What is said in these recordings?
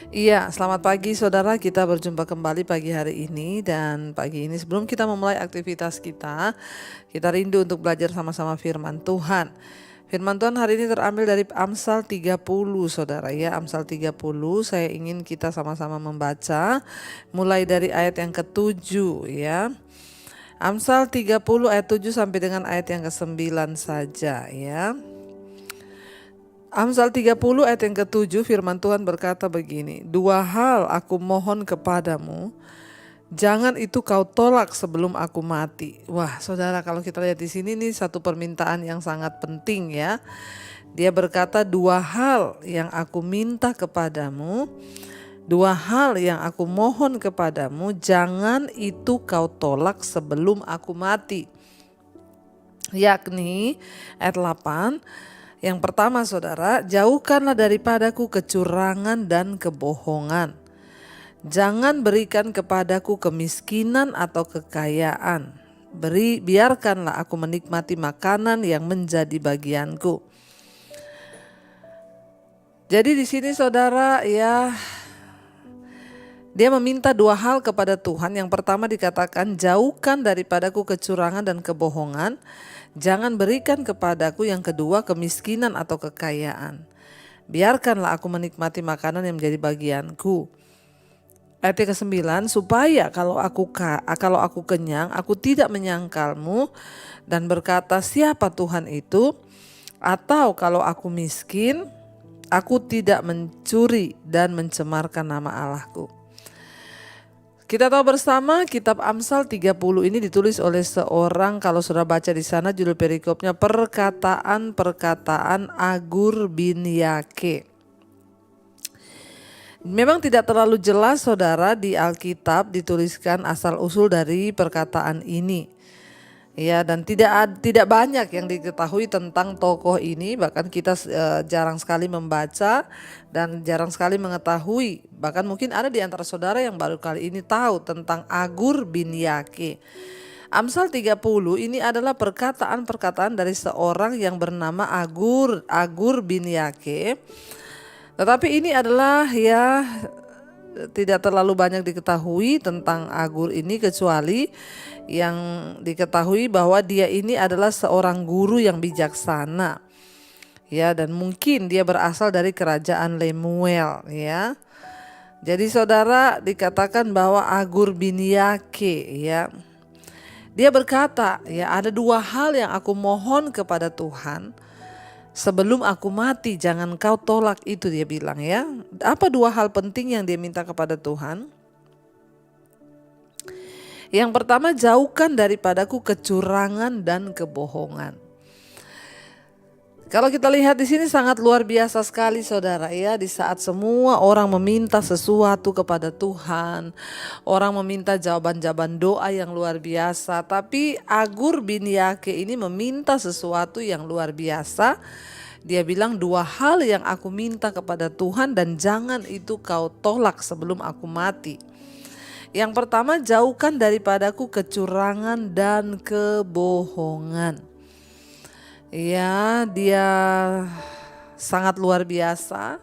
Iya, selamat pagi saudara. Kita berjumpa kembali pagi hari ini, dan pagi ini sebelum kita memulai aktivitas kita rindu untuk belajar sama-sama firman Tuhan. Firman Tuhan hari ini terambil dari Amsal 30 saudara ya. Amsal 30 saya ingin kita sama-sama membaca mulai dari ayat yang ke-7 ya. Amsal 30 ayat 7 sampai dengan ayat yang ke-9 saja ya. Amsal 30 ayat yang ke-7 firman Tuhan berkata begini, "Dua hal aku mohon kepadamu, jangan itu kau tolak sebelum aku mati." Wah, saudara, kalau kita lihat di sini nih satu permintaan yang sangat penting ya. Dia berkata, "Dua hal yang aku minta kepadamu, dua hal yang aku mohon kepadamu, jangan itu kau tolak sebelum aku mati." Yakni ayat 8. Yang pertama saudara, jauhkanlah daripadaku kecurangan dan kebohongan. Jangan berikan kepadaku kemiskinan atau kekayaan. Biarkanlah aku menikmati makanan yang menjadi bagianku. Jadi di sini saudara ya, dia meminta dua hal kepada Tuhan. Yang pertama dikatakan, jauhkan daripadaku kecurangan dan kebohongan. Jangan berikan kepadaku, yang kedua, kemiskinan atau kekayaan. Biarkanlah aku menikmati makanan yang menjadi bagianku. Ayat ke-9, supaya kalau aku kenyang, aku tidak menyangkalmu dan berkata, siapa Tuhan itu? Atau kalau aku miskin, aku tidak mencuri dan mencemarkan nama Allahku. Kita tahu bersama kitab Amsal 30 ini ditulis oleh seorang, kalau sudah baca di sana judul perikopnya, perkataan-perkataan Agur bin Yake. Memang tidak terlalu jelas saudara di Alkitab dituliskan asal-usul dari perkataan ini. Ya, dan tidak banyak yang diketahui tentang tokoh ini, bahkan kita jarang sekali membaca dan jarang sekali mengetahui. Bahkan mungkin ada di antara saudara yang baru kali ini tahu tentang Agur bin Yake. Amsal 30 ini adalah perkataan-perkataan dari seorang yang bernama Agur bin Yake. Tetapi ini adalah ya tidak terlalu banyak diketahui tentang Agur ini, kecuali yang diketahui bahwa dia ini adalah seorang guru yang bijaksana. Ya, dan mungkin dia berasal dari kerajaan Lemuel ya. Jadi saudara, dikatakan bahwa Agur bin Yake ya, dia berkata ya, ada dua hal yang aku mohon kepada Tuhan sebelum aku mati, jangan kau tolak itu, dia bilang ya. Apa dua hal penting yang dia minta kepada Tuhan? Yang pertama, jauhkan daripadaku kecurangan dan kebohongan. Kalau kita lihat di sini sangat luar biasa sekali saudara ya, di saat semua orang meminta sesuatu kepada Tuhan, orang meminta jawaban-jawaban doa yang luar biasa, tapi Agur bin Yake ini meminta sesuatu yang luar biasa. Dia bilang, dua hal yang aku minta kepada Tuhan dan jangan itu kau tolak sebelum aku mati. Yang pertama, jauhkan daripadaku kecurangan dan kebohongan. Ya, dia sangat luar biasa.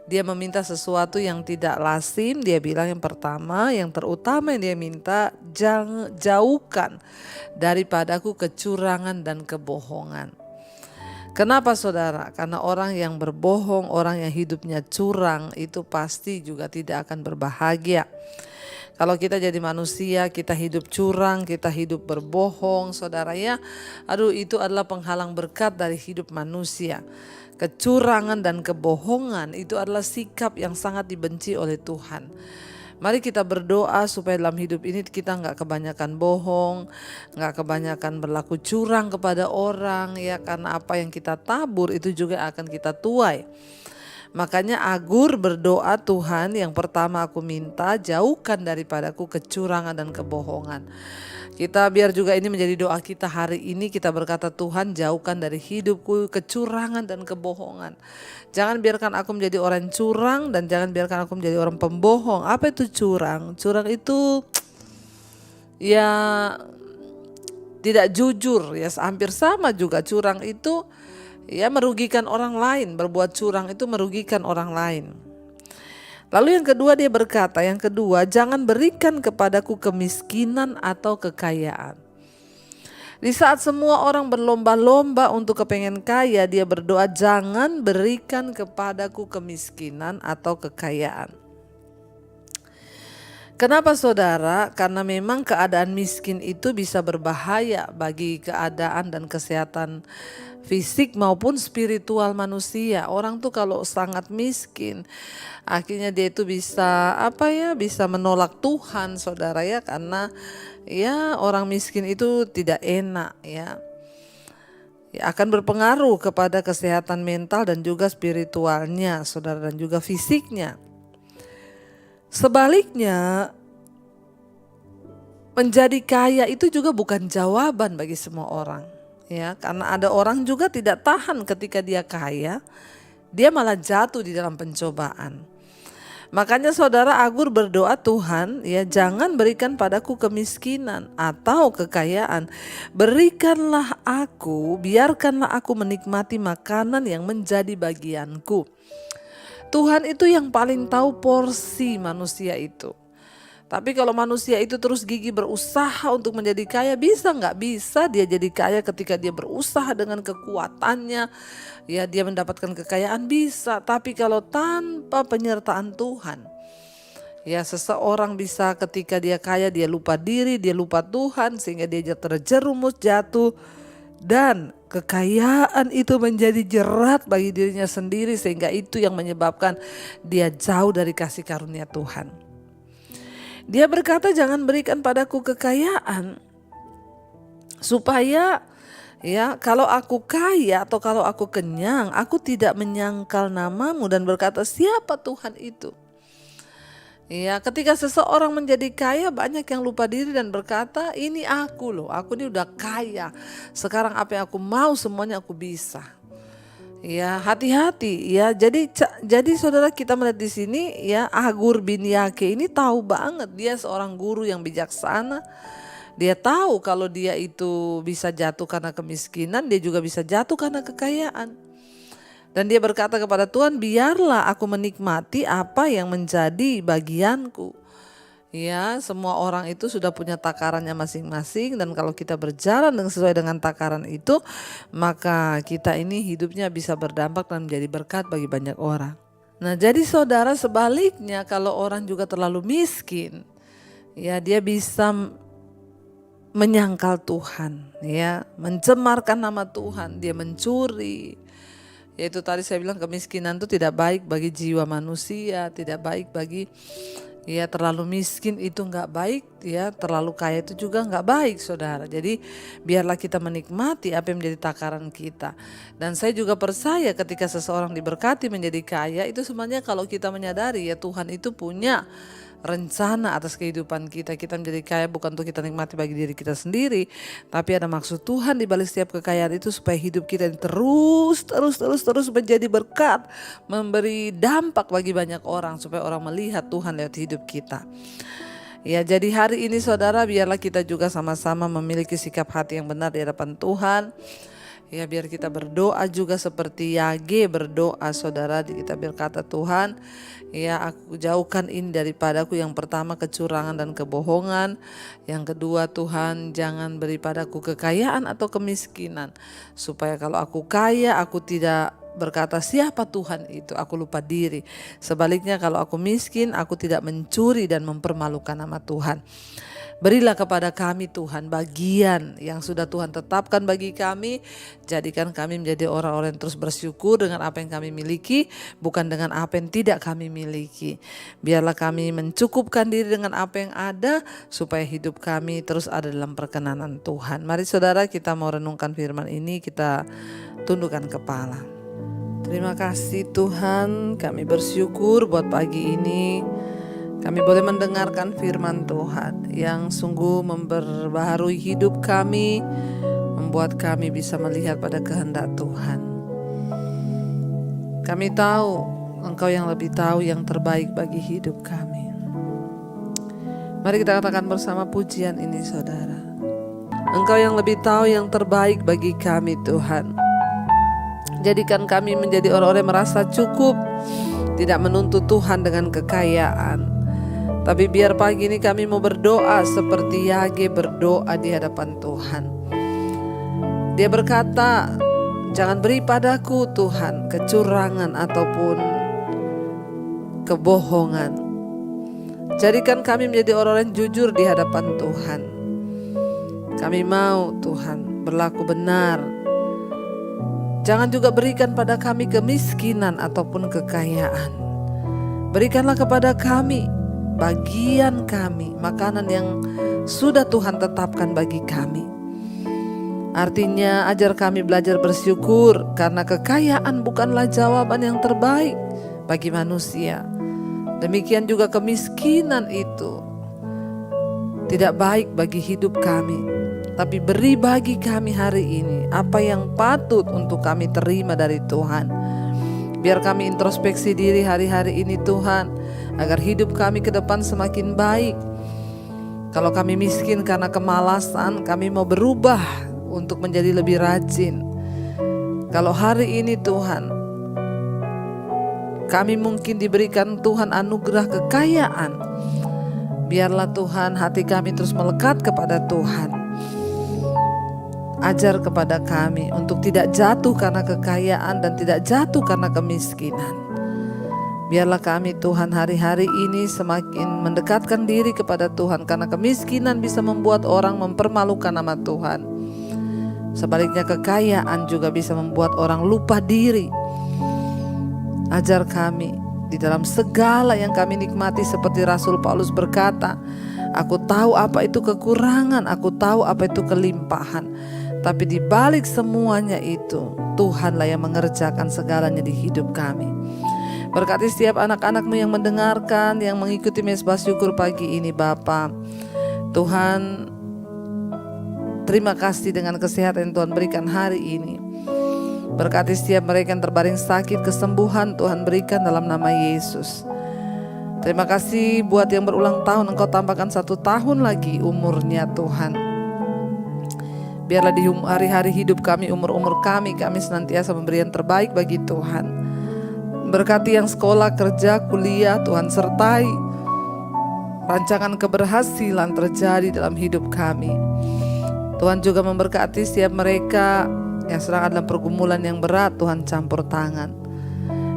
Dia meminta sesuatu yang tidak lazim. Dia bilang yang pertama, yang terutama yang dia minta, jauhkan daripadaku kecurangan dan kebohongan. Kenapa saudara? Karena orang yang berbohong, orang yang hidupnya curang, itu pasti juga tidak akan berbahagia. Kalau kita jadi manusia, kita hidup curang, kita hidup berbohong, saudara ya, aduh, itu adalah penghalang berkat dari hidup manusia. Kecurangan dan kebohongan itu adalah sikap yang sangat dibenci oleh Tuhan. Mari kita berdoa supaya dalam hidup ini kita nggak kebanyakan bohong, nggak kebanyakan berlaku curang kepada orang ya, karena apa yang kita tabur itu juga akan kita tuai. Makanya Agur berdoa, Tuhan, yang pertama aku minta jauhkan daripadaku kecurangan dan kebohongan. Kita biar juga ini menjadi doa kita hari ini, kita berkata, Tuhan, jauhkan dari hidupku kecurangan dan kebohongan. Jangan biarkan aku menjadi orang curang dan jangan biarkan aku menjadi orang pembohong. Apa itu curang? Curang itu ya tidak jujur ya, hampir sama juga. Curang itu ya merugikan orang lain, berbuat curang itu merugikan orang lain. Lalu yang kedua dia berkata, yang kedua, jangan berikan kepadaku kemiskinan atau kekayaan. Di saat semua orang berlomba-lomba untuk kepengen kaya, dia berdoa, jangan berikan kepadaku kemiskinan atau kekayaan. Kenapa saudara? Karena memang keadaan miskin itu bisa berbahaya bagi keadaan dan kesehatan fisik maupun spiritual manusia. Orang tuh kalau sangat miskin, akhirnya dia itu bisa bisa menolak Tuhan, saudara ya, karena ya orang miskin itu tidak enak ya. Akan berpengaruh kepada kesehatan mental dan juga spiritualnya, saudara, dan juga fisiknya. Sebaliknya, menjadi kaya itu juga bukan jawaban bagi semua orang. Ya, karena ada orang juga tidak tahan ketika dia kaya, dia malah jatuh di dalam pencobaan. Makanya saudara, Agur berdoa, Tuhan ya jangan berikan padaku kemiskinan atau kekayaan. Biarkanlah aku menikmati makanan yang menjadi bagianku. Tuhan itu yang paling tahu porsi manusia itu. Tapi kalau manusia itu terus gigih berusaha untuk menjadi kaya, bisa nggak? Bisa dia jadi kaya ketika dia berusaha dengan kekuatannya. Ya, dia mendapatkan kekayaan, bisa. Tapi kalau tanpa penyertaan Tuhan, ya seseorang bisa ketika dia kaya dia lupa diri, dia lupa Tuhan, sehingga dia terjerumus jatuh. Dan kekayaan itu menjadi jerat bagi dirinya sendiri, sehingga itu yang menyebabkan dia jauh dari kasih karunia Tuhan. Dia berkata, jangan berikan padaku kekayaan, supaya ya kalau aku kaya atau kalau aku kenyang, aku tidak menyangkal namamu dan berkata, siapa Tuhan itu? Ya, ketika seseorang menjadi kaya, banyak yang lupa diri dan berkata, ini aku loh, aku ini udah kaya. Sekarang apa yang aku mau semuanya aku bisa. Ya, hati-hati ya. Jadi saudara, kita melihat di sini ya, Agur bin Yake ini tahu banget, dia seorang guru yang bijaksana. Dia tahu kalau dia itu bisa jatuh karena kemiskinan, dia juga bisa jatuh karena kekayaan. Dan dia berkata kepada Tuhan, biarlah aku menikmati apa yang menjadi bagianku. Ya, semua orang itu sudah punya takarannya masing-masing, dan kalau kita berjalan sesuai dengan takaran itu, maka kita ini hidupnya bisa berdampak dan menjadi berkat bagi banyak orang. Nah, jadi saudara, sebaliknya kalau orang juga terlalu miskin, ya dia bisa menyangkal Tuhan, ya, mencemarkan nama Tuhan, dia mencuri. Yaitu tadi saya bilang, kemiskinan itu tidak baik bagi jiwa manusia, tidak baik bagi ya, terlalu miskin itu nggak baik ya, terlalu kaya itu juga nggak baik saudara. Jadi biarlah kita menikmati apa yang menjadi takaran kita. Dan saya juga percaya ketika seseorang diberkati menjadi kaya, itu sebenarnya kalau kita menyadari ya Tuhan itu punya rencana atas kehidupan kita. Kita menjadi kaya bukan untuk kita nikmati bagi diri kita sendiri, tapi ada maksud Tuhan di balik setiap kekayaan itu, supaya hidup kita terus menjadi berkat, memberi dampak bagi banyak orang, supaya orang melihat Tuhan lewat hidup kita. Ya, jadi hari ini saudara, biarlah kita juga sama-sama memiliki sikap hati yang benar di hadapan Tuhan. Ya, biar kita berdoa juga seperti Yage berdoa, saudara. Kita berkata, Tuhan, ya aku jauhkan ini daripadaku, yang pertama kecurangan dan kebohongan. Yang kedua, Tuhan jangan beri padaku kekayaan atau kemiskinan, supaya kalau aku kaya aku tidak berkata siapa Tuhan itu, aku lupa diri. Sebaliknya kalau aku miskin, aku tidak mencuri dan mempermalukan nama Tuhan. Berilah kepada kami Tuhan bagian yang sudah Tuhan tetapkan bagi kami. Jadikan kami menjadi orang-orang yang terus bersyukur dengan apa yang kami miliki, bukan dengan apa yang tidak kami miliki. Biarlah kami mencukupkan diri dengan apa yang ada, supaya hidup kami terus ada dalam perkenanan Tuhan. Mari saudara, kita mau renungkan firman ini, kita tundukkan kepala. Terima kasih Tuhan, kami bersyukur buat pagi ini. Kami boleh mendengarkan firman Tuhan yang sungguh memperbaharui hidup kami, membuat kami bisa melihat pada kehendak Tuhan. Kami tahu Engkau yang lebih tahu yang terbaik bagi hidup kami. Mari kita katakan bersama pujian ini saudara. Engkau yang lebih tahu yang terbaik bagi kami Tuhan. Jadikan kami menjadi orang-orang yang merasa cukup, tidak menuntut Tuhan dengan kekayaan. Tapi biar pagi ini kami mau berdoa seperti Yage berdoa di hadapan Tuhan. Dia berkata, jangan beri padaku Tuhan kecurangan ataupun kebohongan. Jadikan kami menjadi orang-orang yang jujur di hadapan Tuhan. Kami mau Tuhan berlaku benar. Jangan juga berikan pada kami kemiskinan ataupun kekayaan. Berikanlah kepada kami bagian kami, makanan yang sudah Tuhan tetapkan bagi kami. Artinya ajar kami belajar bersyukur, karena kekayaan bukanlah jawaban yang terbaik bagi manusia. Demikian juga kemiskinan itu tidak baik bagi hidup kami. Tapi beri bagi kami hari ini apa yang patut untuk kami terima dari Tuhan. Biar kami introspeksi diri hari-hari ini Tuhan, agar hidup kami ke depan semakin baik. Kalau kami miskin karena kemalasan, kami mau berubah untuk menjadi lebih rajin. Kalau hari ini Tuhan, kami mungkin diberikan Tuhan anugerah kekayaan, biarlah Tuhan hati kami terus melekat kepada Tuhan. Ajar kepada kami untuk tidak jatuh karena kekayaan dan tidak jatuh karena kemiskinan. Biarlah kami Tuhan hari-hari ini semakin mendekatkan diri kepada Tuhan, karena kemiskinan bisa membuat orang mempermalukan nama Tuhan. Sebaliknya kekayaan juga bisa membuat orang lupa diri. Ajar kami di dalam segala yang kami nikmati, seperti Rasul Paulus berkata, aku tahu apa itu kekurangan, aku tahu apa itu kelimpahan. Tapi di balik semuanya itu, Tuhanlah yang mengerjakan segalanya di hidup kami. Berkati setiap anak-anak-Mu yang mendengarkan, yang mengikuti Mezbah Syukur pagi ini Bapa. Tuhan, terima kasih dengan kesehatan yang Tuhan berikan hari ini. Berkati setiap mereka yang terbaring sakit, kesembuhan Tuhan berikan dalam nama Yesus. Terima kasih buat yang berulang tahun, Engkau tambahkan 1 tahun lagi umurnya Tuhan. Biarlah di hari-hari hidup kami, umur-umur kami senantiasa memberi yang terbaik bagi Tuhan. Berkati yang sekolah, kerja, kuliah, Tuhan sertai. Rancangan keberhasilan terjadi dalam hidup kami. Tuhan juga memberkati setiap mereka yang sedang dalam pergumulan yang berat, Tuhan campur tangan.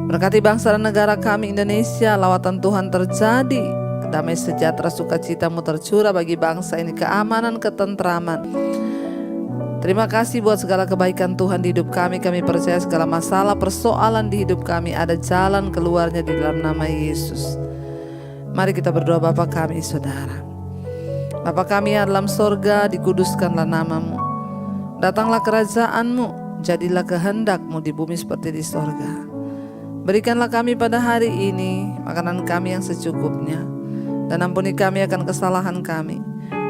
Berkati bangsa dan negara kami Indonesia, lawatan Tuhan terjadi. Damai sejahtera sukacita-Mu tercurah bagi bangsa ini, keamanan, ketentraman. Terima kasih buat segala kebaikan Tuhan di hidup kami. Kami percaya segala masalah, persoalan di hidup kami ada jalan keluarnya di dalam nama Yesus. Mari kita berdoa. Bapa kami, Saudara. Bapa kami yang dalam sorga, dikuduskanlah nama-Mu. Datanglah kerajaan-Mu, jadilah kehendak-Mu di bumi seperti di sorga. Berikanlah kami pada hari ini makanan kami yang secukupnya, dan ampuni kami akan kesalahan kami,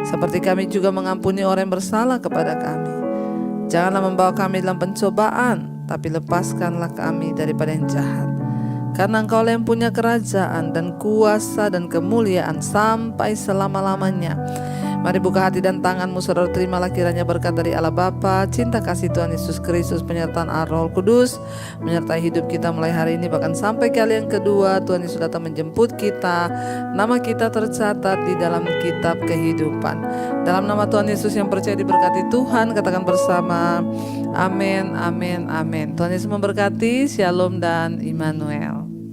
seperti kami juga mengampuni orang yang bersalah kepada kami. Janganlah membawa kami dalam pencobaan, tapi lepaskanlah kami daripada yang jahat. Karena Engkau yang punya kerajaan dan kuasa dan kemuliaan sampai selama-lamanya. Mari buka hati dan tangan-Mu, saudara, terimalah kiranya berkat dari Allah Bapa, cinta kasih Tuhan Yesus Kristus, penyertaan Roh Kudus menyertai hidup kita mulai hari ini bahkan sampai kali yang kedua Tuhan Yesus datang menjemput kita. Nama kita tercatat di dalam kitab kehidupan. Dalam nama Tuhan Yesus yang percaya diberkati Tuhan, katakan bersama, amin, amin, amin. Tuhan Yesus memberkati. Shalom dan Immanuel.